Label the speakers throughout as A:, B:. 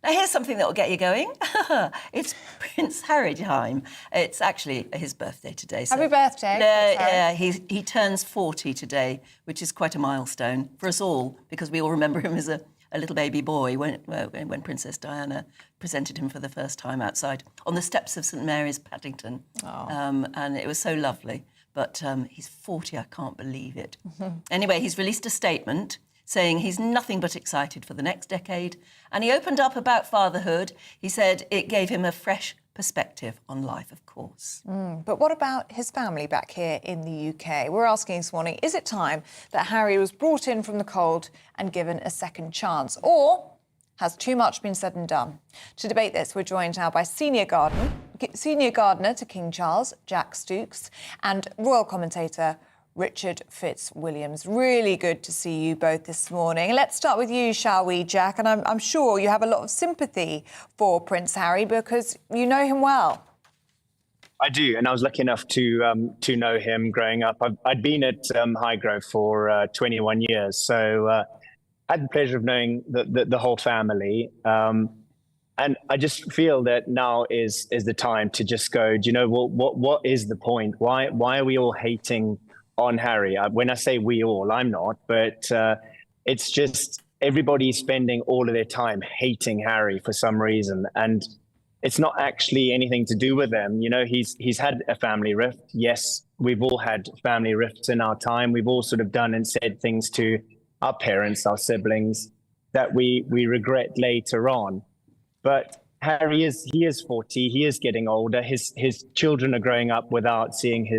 A: Now, here's something that will get you going. It's Prince Harry time. It's actually his birthday today.
B: So. Happy birthday,
A: Yeah, he turns 40 today, which is quite a milestone for us all, because we all remember him as a little baby boy when Princess Diana presented him for the first time outside on the steps of St Mary's, Paddington. And it was so lovely. But he's 40, I can't believe it. Anyway, he's released a statement saying he's nothing but excited for the next decade. And he opened up about fatherhood. He said it gave him a fresh perspective on life, of course.
B: But what about his family back here in the UK? We're asking this morning, is it time that Harry was brought in from the cold and given a second chance? Or has too much been said and done? To debate this, we're joined now by Senior Gardener to King Charles, Jack Stooks, and Royal Commentator Richard Fitzwilliams. Really good to see you both this morning. Let's start with you, shall we, Jack? And I'm sure you have a lot of sympathy for Prince Harry because you know him well.
C: I do, and I was lucky enough to know him growing up. I'd been at Highgrove for 21 years, so I had the pleasure of knowing the whole family. And I just feel that now is the time to just go, do you know, what is the point? Why are we all hating on Harry? When I say we all, I'm not, but it's just everybody's spending all of their time hating Harry for some reason. And it's not actually anything to do with them. You know, he's had a family rift. Yes, we've all had family rifts in our time. We've all sort of done and said things to our parents, our siblings, that we regret later on. But Harry is 40. He is getting older. His children are growing up without seeing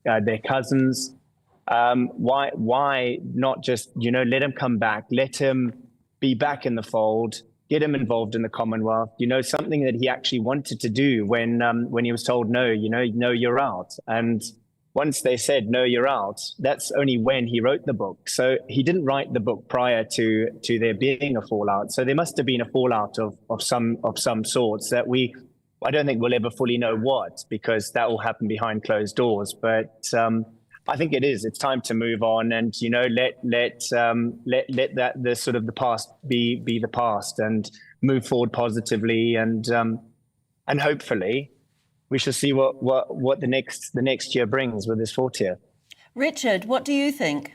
C: their cousins. Why not just, you know, let him come back, let him be back in the fold, get him involved in the Commonwealth, you know, something that he actually wanted to do when he was told, no, you know, no, you're out. And once they said, no, you're out, that's only when he wrote the book. So he didn't write the book prior to there being a fallout. So there must have been a fallout of some sorts that I don't think we'll ever fully know what, because that will happen behind closed doors. But I think it's time to move on and, you know, let that the sort of the past be the past and move forward positively, and hopefully we shall see what the next year brings with his 40th.
A: Richard, what do you think?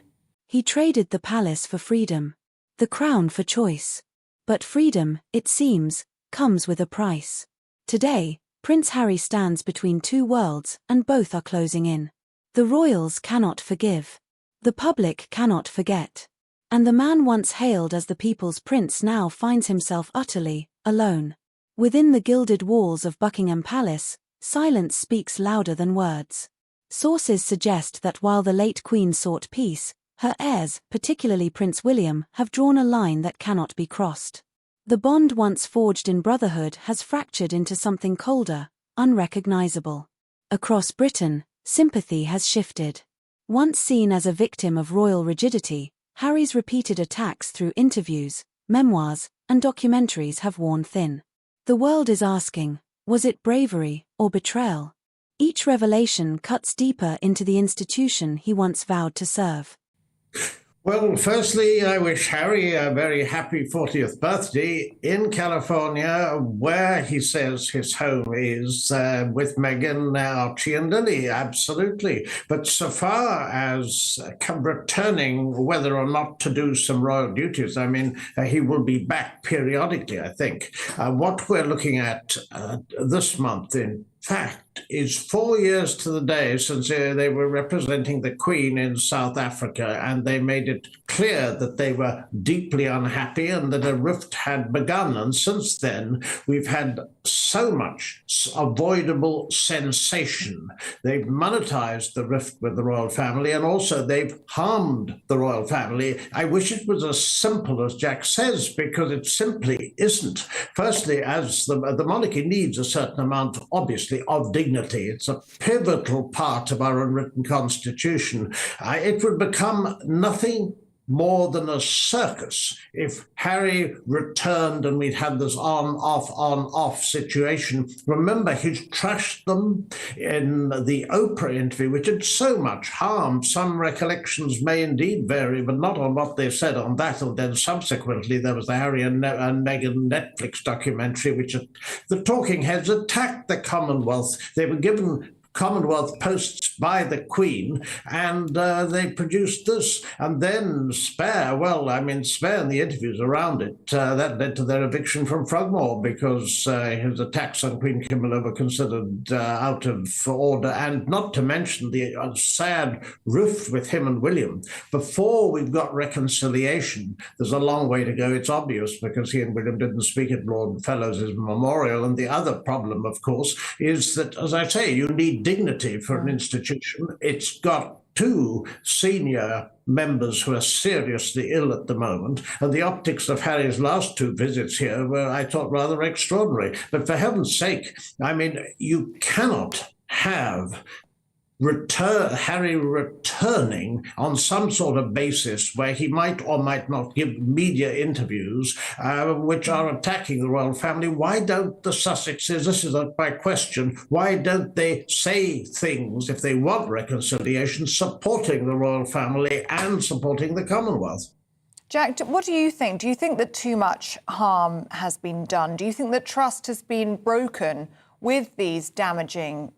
D: He traded the palace for freedom, the crown for choice. But freedom, it seems, comes with a price. Today, Prince Harry stands between two worlds, and both are closing in. The royals cannot forgive. The public cannot forget. And the man once hailed as the people's prince now finds himself utterly alone. Within the gilded walls of Buckingham Palace, silence speaks louder than words. Sources suggest that while the late Queen sought peace, her heirs, particularly Prince William, have drawn a line that cannot be crossed. The bond once forged in brotherhood has fractured into something colder, unrecognizable. Across Britain, sympathy has shifted. Once seen as a victim of royal rigidity, Harry's repeated attacks through interviews, memoirs, and documentaries have worn thin. The world is asking, was it bravery or betrayal? Each revelation cuts deeper into the institution he once vowed to serve.
E: Well, firstly, I wish Harry a very happy 40th birthday in California, where he says his home is, with Meghan, Archie and Lily, absolutely. But so far as returning, whether or not to do some royal duties, I mean, he will be back periodically, I think. What we're looking at this month, in fact, is 4 years to the day since they were representing the Queen in South Africa, and they made it clear that they were deeply unhappy and that a rift had begun. And since then, we've had so much avoidable sensation. They've monetized the rift with the royal family, and also they've harmed the royal family. I wish it was as simple as Jack says, because it simply isn't. Firstly, as the monarchy needs a certain amount, obviously, of dignity. It's a pivotal part of our unwritten constitution. It would become nothing more than a circus if Harry returned and we'd had this on-off situation. Remember, he's trashed them in the Oprah interview, which did so much harm. Some recollections may indeed vary, but not on what they said on that. And then subsequently, there was the Harry and Meghan Netflix documentary, which the talking heads attacked the Commonwealth. They were given Commonwealth posts by the Queen, and they produced this. And then Spare in the interviews around it, that led to their eviction from Frogmore because his attacks on Queen Camilla were considered out of order, and not to mention the sad rift with him and William. Before we've got reconciliation, there's a long way to go. It's obvious because he and William didn't speak at Lord Fellowes' memorial. And the other problem, of course, is that, as I say, you need dignity for an institution. It's got two senior members who are seriously ill at the moment, and the optics of Harry's last two visits here were, I thought, rather extraordinary. But for heaven's sake, I mean, you cannot have Harry returning on some sort of basis where he might or might not give media interviews which are attacking the royal family. Why don't the Sussexes, this is my question, why don't they say things, if they want reconciliation, supporting the royal family and supporting the Commonwealth?
B: Jack, what do you think? Do you think that too much harm has been done? Do you think that trust has been broken with these damaging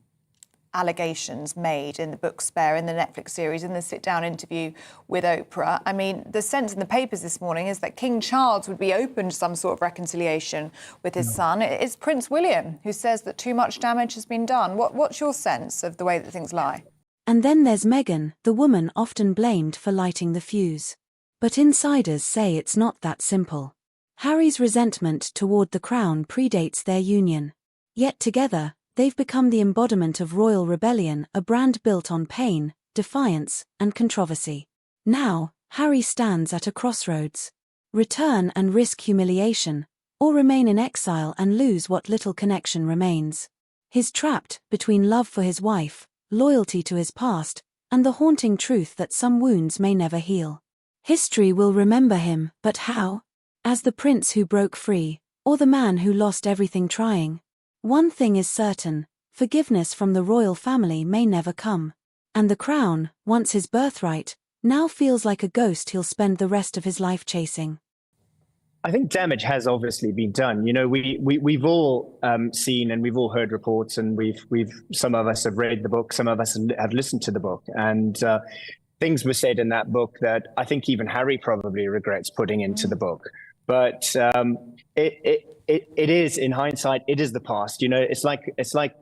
B: allegations made in the book Spare, in the Netflix series, in the sit-down interview with Oprah? I mean, the sense in the papers this morning is that King Charles would be open to some sort of reconciliation with his son. It's Prince William who says that too much damage has been done. What's your sense of the way that things lie?
D: And then there's Meghan, the woman often blamed for lighting the fuse. But insiders say it's not that simple. Harry's resentment toward the crown predates their union. Yet together, they've become the embodiment of royal rebellion, a brand built on pain, defiance, and controversy. Now, Harry stands at a crossroads. Return and risk humiliation, or remain in exile and lose what little connection remains. He's trapped between love for his wife, loyalty to his past, and the haunting truth that some wounds may never heal. History will remember him, but how? As the prince who broke free, or the man who lost everything trying? One thing is certain, forgiveness from the royal family may never come. And the crown, once his birthright, now feels like a ghost he'll spend the rest of his life chasing.
C: I think damage has obviously been done. You know, we've all seen and we've all heard reports, and some of us have read the book, some of us have listened to the book, and things were said in that book that I think even Harry probably regrets putting into the book. But it is, in hindsight, it is the past. You know, it's like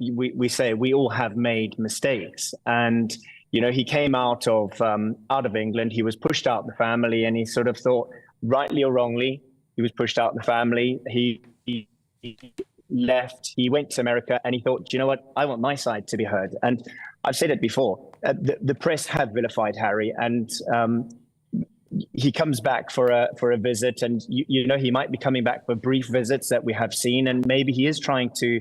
C: we say, we all have made mistakes. And, you know, he came out of England, he was pushed out of the family, and he sort of thought, rightly or wrongly, he was pushed out of the family. He left, he went to America, and he thought, do you know what, I want my side to be heard. And I've said it before, the press have vilified Harry, and he comes back for a visit, and you know, he might be coming back for brief visits that we have seen, and maybe he is trying to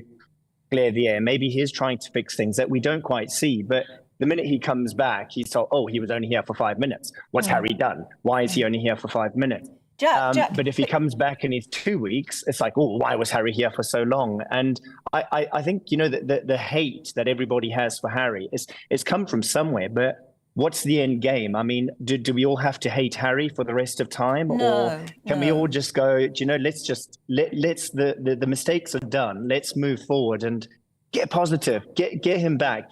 C: clear the air, maybe he is trying to fix things that we don't quite see. But the minute he comes back, he's told, oh, he was only here for 5 minutes. What's Harry done? Why is he only here for 5 minutes?
A: Jack,
C: but if he comes back and he's 2 weeks, it's like, oh, why was Harry here for so long? And I think, you know, the hate that everybody has for Harry is come from somewhere, but what's the end game? I mean, do we all have to hate Harry for the rest of time? Or can we all just go, do you know, let's the mistakes are done. Let's move forward and get positive, get him back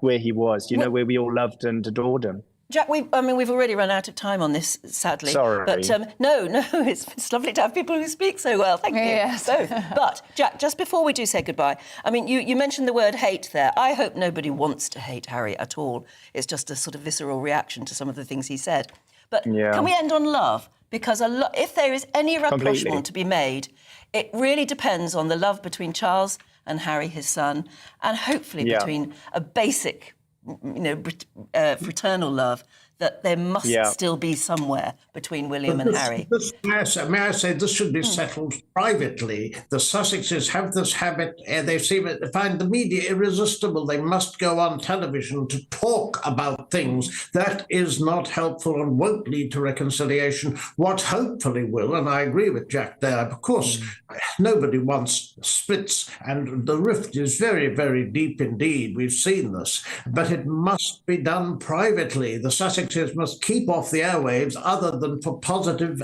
C: where he was, you know, where we all loved and adored him.
A: Jack, we've already run out of time on this, sadly.
C: Sorry.
A: But no, it's lovely to have people who speak so well. Thank you.
B: Yes.
A: Both. But, Jack, just before we do say goodbye, I mean, you mentioned the word hate there. I hope nobody wants to hate Harry at all. It's just a sort of visceral reaction to some of the things he said. But can we end on love? Because if there is any rapprochement to be made, it really depends on the love between Charles and Harry, his son, and hopefully between a basic, you know, fraternal love that there must still be somewhere between William and Harry.
E: May I say, this should be settled privately. The Sussexes have this habit, they find the media irresistible. They must go on television to talk about things. That is not helpful and won't lead to reconciliation. What hopefully will, and I agree with Jack there, of course, nobody wants splits, and the rift is very, very deep indeed. We've seen this, but it must be done privately. The Sussexes must keep off the airwaves other than for positive,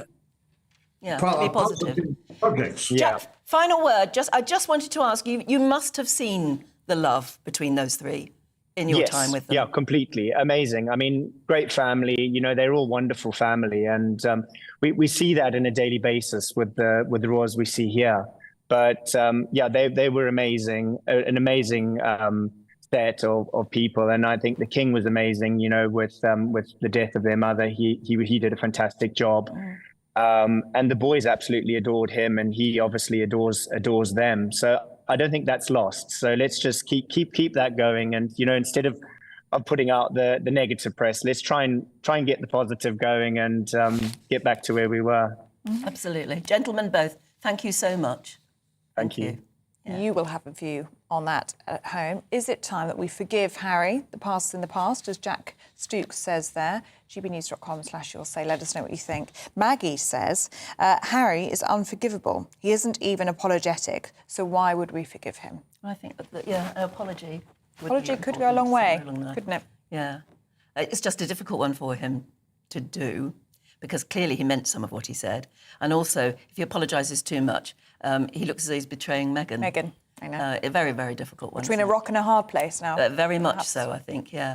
A: positive
E: projects.
A: Jack, final word. I just wanted to ask you, you must have seen the love between those three in your time with them.
C: Yeah, completely. Amazing. I mean, great family. You know, they're all wonderful family. And we see that on a daily basis with the royals we see here. But they were amazing, an amazing set of people, and I think the king was amazing. You know, with the death of their mother, he did a fantastic job, and the boys absolutely adored him, and he obviously adores them. So I don't think that's lost. So let's just keep that going, and you know, instead of putting out the negative press, let's try and get the positive going and get back to where we were.
A: Absolutely, gentlemen, both. Thank you so much.
C: Thank you.
B: Yeah. You will have a view on that at home. Is it time that we forgive Harry? The past is in the past, as Jack Stooks says there. gbnews.com/you'll say, let us know what you think. Maggie says, Harry is unforgivable. He isn't even apologetic, so why would we forgive him?
A: I think that, an apology.
B: Apology could go a long way, couldn't it?
A: Yeah. It's just a difficult one for him to do, because clearly he meant some of what he said. And also, if he apologises too much, he looks as though he's betraying Meghan.
B: Meghan, I know.
A: A very, very difficult one.
B: Between a rock and a hard place now.
A: Very much so, I think, yeah.